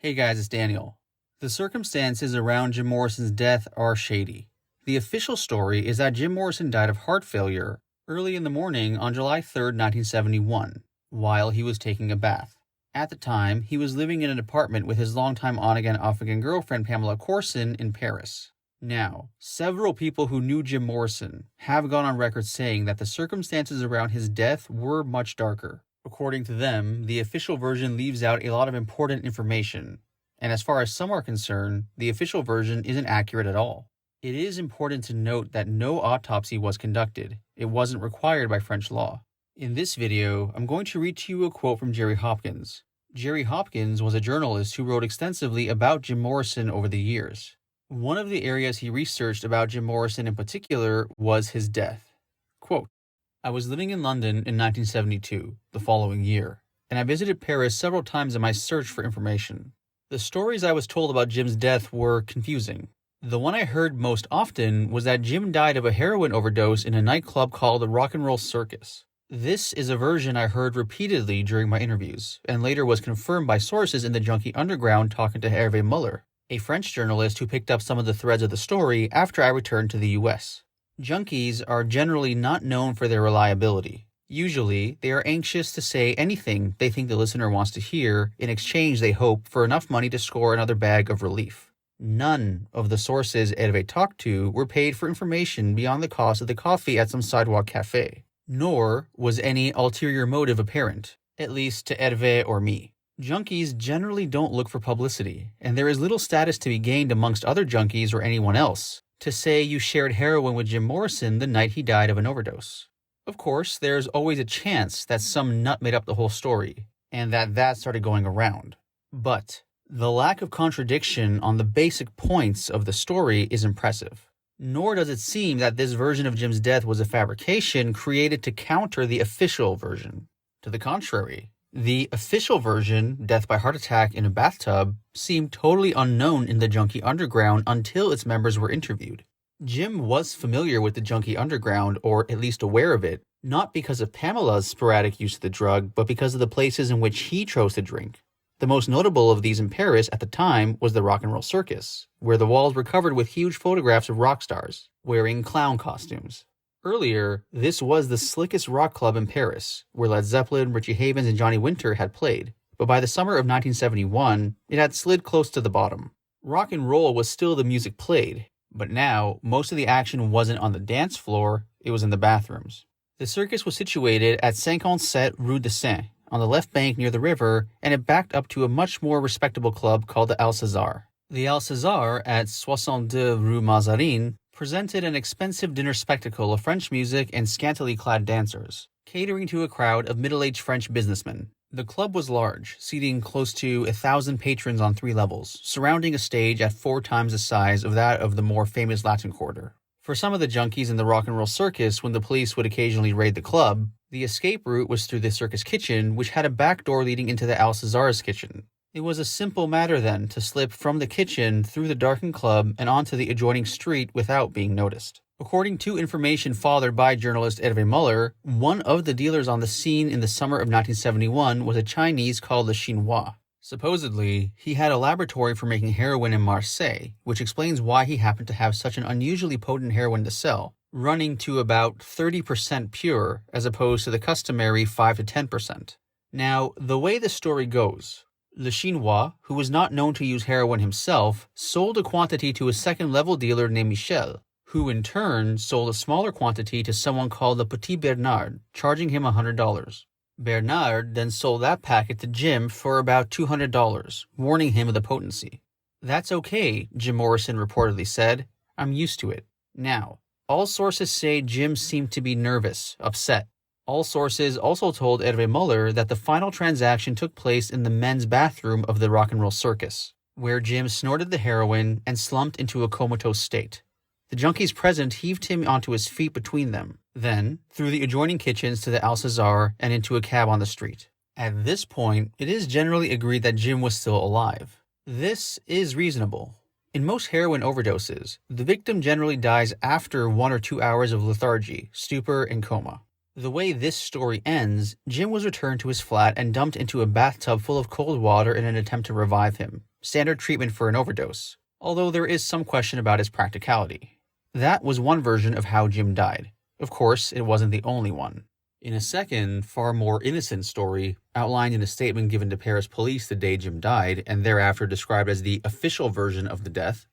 Hey guys, it's Daniel. The circumstances around Jim Morrison's death are shady. The official story is that Jim Morrison died of heart failure early in the morning on July 3, 1971, while he was taking a bath. At the time, he was living in an apartment with his longtime on-again, off-again girlfriend Pamela Corson in Paris. Now, several people who knew Jim Morrison have gone on record saying that the circumstances around his death were much darker. According to them, the official version leaves out a lot of important information, and as far as some are concerned, the official version isn't accurate at all. It is important to note that no autopsy was conducted. It wasn't required by French law. In this video, I'm going to read to you a quote from Jerry Hopkins. Jerry Hopkins was a journalist who wrote extensively about Jim Morrison over the years. One of the areas he researched about Jim Morrison in particular was his death. Quote, I was living in London in 1972, the following year, and I visited Paris several times in my search for information. The stories I was told about Jim's death were confusing. The one I heard most often was that Jim died of a heroin overdose in a nightclub called the Rock and Roll Circus. This is a version I heard repeatedly during my interviews, and later was confirmed by sources in the junkie underground talking to Hervé Muller, a French journalist who picked up some of the threads of the story after I returned to the US. Junkies are generally not known for their reliability. Usually, they are anxious to say anything they think the listener wants to hear. In exchange, they hope for enough money to score another bag of relief. None of the sources Hervé talked to were paid for information beyond the cost of the coffee at some sidewalk cafe. Nor was any ulterior motive apparent, at least to Hervé or me. Junkies generally don't look for publicity, and there is little status to be gained amongst other junkies or anyone else to say you shared heroin with Jim Morrison the night he died of an overdose. Of course, there's always a chance that some nut made up the whole story, and that started going around. But the lack of contradiction on the basic points of the story is impressive. Nor does it seem that this version of Jim's death was a fabrication created to counter the official version. To the contrary, the official version, death by heart attack in a bathtub, seemed totally unknown in the junkie underground until its members were interviewed. Jim was familiar with the junkie underground, or at least aware of it, not because of Pamela's sporadic use of the drug, but because of the places in which he chose to drink. The most notable of these in Paris at the time was the Rock and Roll Circus, where the walls were covered with huge photographs of rock stars, wearing clown costumes. Earlier, this was the slickest rock club in Paris, where Led Zeppelin, Richie Havens, and Johnny Winter had played, but by the summer of 1971, it had slid close to the bottom. Rock and roll was still the music played, but now, most of the action wasn't on the dance floor, it was in the bathrooms. The circus was situated at 57 Rue de Seine, on the left bank near the river, and it backed up to a much more respectable club called the Alcazar. The Alcazar, at 62 Rue Mazarine, presented an expensive dinner spectacle of French music and scantily clad dancers, catering to a crowd of middle-aged French businessmen. The club was large, seating close to 1,000 patrons on 3 levels, surrounding a stage at 4 times the size of that of the more famous Latin Quarter. For some of the junkies in the Rock and Roll Circus, when the police would occasionally raid the club, the escape route was through the circus kitchen, which had a back door leading into the Alcazar's kitchen. It was a simple matter then to slip from the kitchen through the darkened club and onto the adjoining street without being noticed. According to information fathered by journalist Hervé Muller, one of the dealers on the scene in the summer of 1971 was a Chinese called Le Chinois. Supposedly, he had a laboratory for making heroin in Marseille, which explains why he happened to have such an unusually potent heroin to sell, running to about 30% pure as opposed to the customary 5 to 10%. Now, the way the story goes, Le Chinois, who was not known to use heroin himself, sold a quantity to a second-level dealer named Michel, who in turn sold a smaller quantity to someone called Le Petit Bernard, charging him $100. Bernard then sold that packet to Jim for about $200, warning him of the potency. That's okay, Jim Morrison reportedly said. I'm used to it. Now, all sources say Jim seemed to be nervous, upset. All sources also told Hervé Muller that the final transaction took place in the men's bathroom of the Rock and Roll Circus, where Jim snorted the heroin and slumped into a comatose state. The junkies present heaved him onto his feet between them, then through the adjoining kitchens to the Alcazar and into a cab on the street. At this point, it is generally agreed that Jim was still alive. This is reasonable. In most heroin overdoses, the victim generally dies after 1 or 2 hours of lethargy, stupor, and coma. The way this story ends, Jim was returned to his flat and dumped into a bathtub full of cold water in an attempt to revive him. standard treatment for an overdose, although there is some question about its practicality. That was one version of how Jim died. Of course, it wasn't the only one. In a second, far more innocent story, outlined in a statement given to Paris police the day Jim died, and thereafter described as the official version of the death,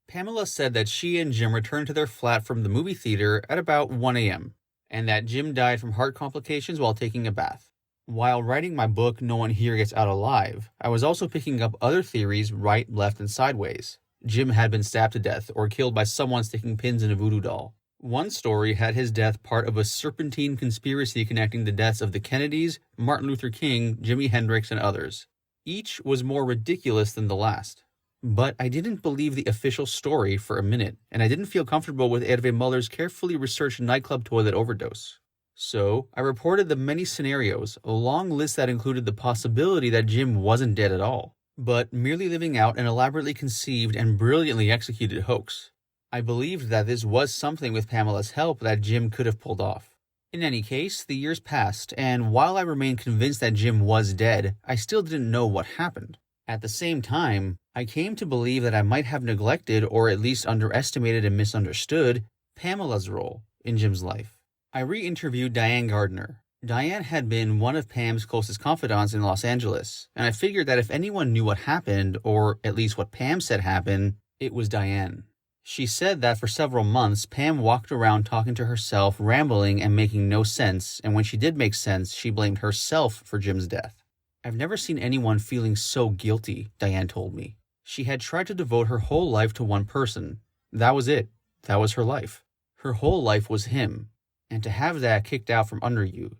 Pamela said that she and Jim returned to their flat from the movie theater at about 1 a.m., and that Jim died from heart complications while taking a bath. While writing my book, No One Here Gets Out Alive, I was also picking up other theories right, left, and sideways. Jim had been stabbed to death or killed by someone sticking pins in a voodoo doll. One story had his death part of a serpentine conspiracy connecting the deaths of the Kennedys, Martin Luther King, Jimi Hendrix, and others. Each was more ridiculous than the last. But I didn't believe the official story for a minute, and I didn't feel comfortable with Hervé Muller's carefully researched nightclub toilet overdose. So, I reported the many scenarios, a long list that included the possibility that Jim wasn't dead at all, but merely living out an elaborately conceived and brilliantly executed hoax. I believed that this was something with Pamela's help that Jim could have pulled off. In any case, the years passed, and while I remained convinced that Jim was dead, I still didn't know what happened. At the same time, I came to believe that I might have neglected or at least underestimated and misunderstood Pamela's role in Jim's life. I re-interviewed Diane Gardner. Diane had been one of Pam's closest confidants in Los Angeles, and I figured that if anyone knew what happened, or at least what Pam said happened, it was Diane. She said that for several months, Pam walked around talking to herself, rambling and making no sense, and when she did make sense, she blamed herself for Jim's death. I've never seen anyone feeling so guilty, Diane told me. She had tried to devote her whole life to one person. That was it. That was her life. Her whole life was him. And to have that kicked out from under you.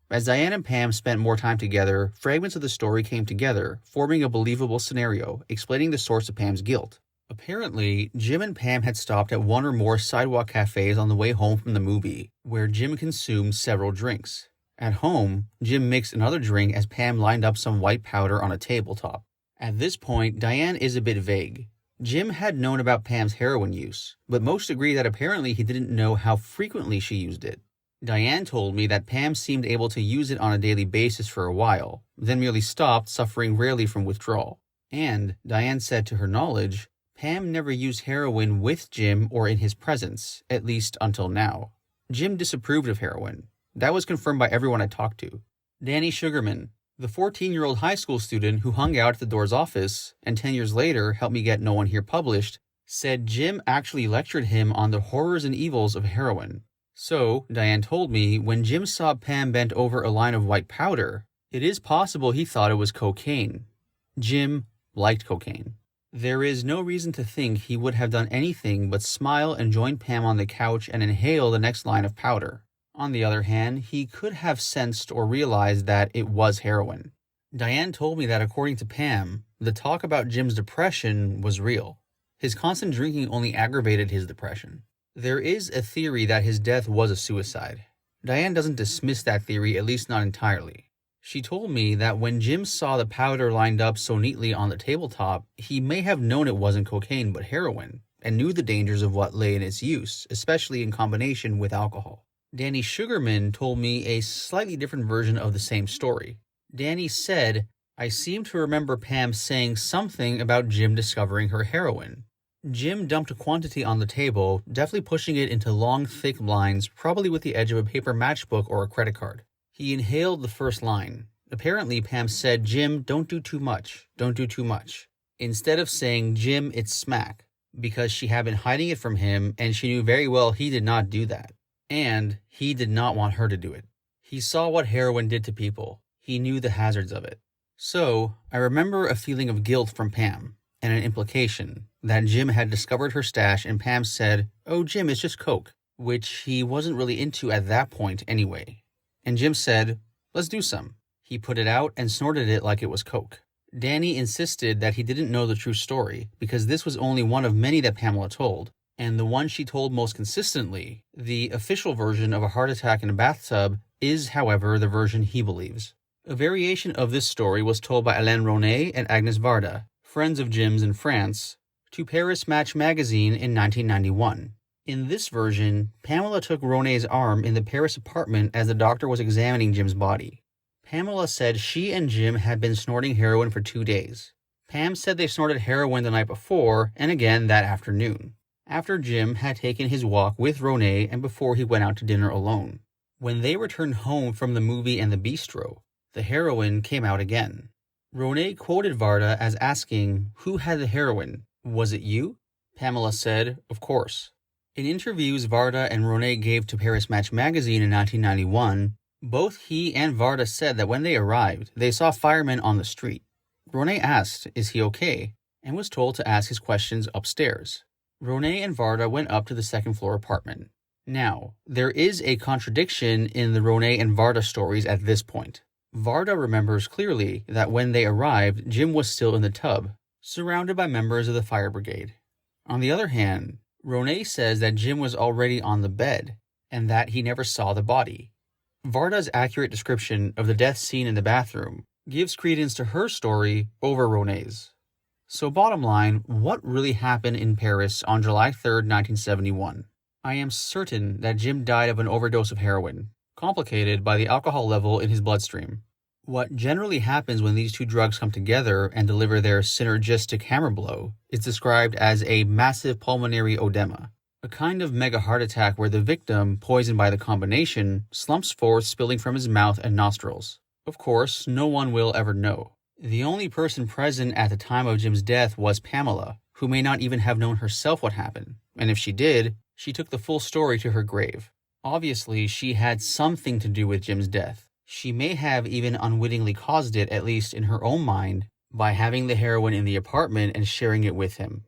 As Diane and Pam spent more time together, fragments of the story came together, forming a believable scenario, explaining the source of Pam's guilt. Apparently, Jim and Pam had stopped at one or more sidewalk cafes on the way home from the movie, where Jim consumed several drinks. At home, Jim mixed another drink as Pam lined up some white powder on a tabletop. At this point, Diane is a bit vague. Jim had known about Pam's heroin use, but most agree that apparently he didn't know how frequently she used it. Diane told me that Pam seemed able to use it on a daily basis for a while, then merely stopped, suffering rarely from withdrawal. And, Diane said to her knowledge, Pam never used heroin with Jim or in his presence, at least until now. Jim disapproved of heroin. That was confirmed by everyone I talked to. Danny Sugarman, the 14-year-old high school student who hung out at the Doors office and 10 years later helped me get No One Here published, said Jim actually lectured him on the horrors and evils of heroin. So, Diane told me, when Jim saw Pam bent over a line of white powder, it is possible he thought it was cocaine. Jim liked cocaine. There is no reason to think he would have done anything but smile and join Pam on the couch and inhale the next line of powder. On the other hand, he could have sensed or realized that it was heroin. Diane told me that according to Pam, the talk about Jim's depression was real. His constant drinking only aggravated his depression. There is a theory that his death was a suicide. Diane doesn't dismiss that theory, at least not entirely. She told me that when Jim saw the powder lined up so neatly on the tabletop, he may have known it wasn't cocaine but heroin, and knew the dangers of what lay in its use, especially in combination with alcohol. Danny Sugarman told me a slightly different version of the same story. Danny said, I seem to remember Pam saying something about Jim discovering her heroin. Jim dumped a quantity on the table, deftly pushing it into long, thick lines, probably with the edge of a paper matchbook or a credit card. He inhaled the first line. Apparently, Pam said, Jim, don't do too much. Don't do too much. Instead of saying, Jim, it's smack, because she had been hiding it from him and she knew very well he did not do that. And he did not want her to do it. He saw what heroin did to people. He knew the hazards of it. So, I remember a feeling of guilt from Pam, and an implication that Jim had discovered her stash and Pam said, oh, Jim, it's just coke, which he wasn't really into at that point anyway. And Jim said, let's do some. He put it out and snorted it like it was coke. Danny insisted that he didn't know the true story, because this was only one of many that Pamela told. And the one she told most consistently, the official version of a heart attack in a bathtub, is, however, the version he believes. A variation of this story was told by Alain Ronay and Agnes Varda, friends of Jim's in France, to Paris Match magazine in 1991. In this version, Pamela took Ronay's arm in the Paris apartment as the doctor was examining Jim's body. Pamela said she and Jim had been snorting heroin for 2 days. Pam said they snorted heroin the night before and again that afternoon, after Jim had taken his walk with Ronay and before he went out to dinner alone. When they returned home from the movie and the bistro, the heroin came out again. Ronay quoted Varda as asking, "Who had the heroin? Was it you?" Pamela said, "Of course." In interviews Varda and Ronay gave to Paris Match magazine in 1991, both he and Varda said that when they arrived, they saw firemen on the street. Ronay asked, "Is he okay?" and was told to ask his questions upstairs. Ronay and Varda went up to the second-floor apartment. Now, there is a contradiction in the Ronay and Varda stories at this point. Varda remembers clearly that when they arrived, Jim was still in the tub, surrounded by members of the fire brigade. On the other hand, Ronay says that Jim was already on the bed, and that he never saw the body. Varda's accurate description of the death scene in the bathroom gives credence to her story over Ronay's. So bottom line, what really happened in Paris on July 3rd, 1971? I am certain that Jim died of an overdose of heroin, complicated by the alcohol level in his bloodstream. What generally happens when these two drugs come together and deliver their synergistic hammer blow is described as a massive pulmonary oedema, a kind of mega heart attack where the victim, poisoned by the combination, slumps forth spilling from his mouth and nostrils. Of course, no one will ever know. The only person present at the time of Jim's death was Pamela, who may not even have known herself what happened, and if she did, she took the full story to her grave. Obviously, she had something to do with Jim's death. She may have even unwittingly caused it, at least in her own mind, by having the heroin in the apartment and sharing it with him.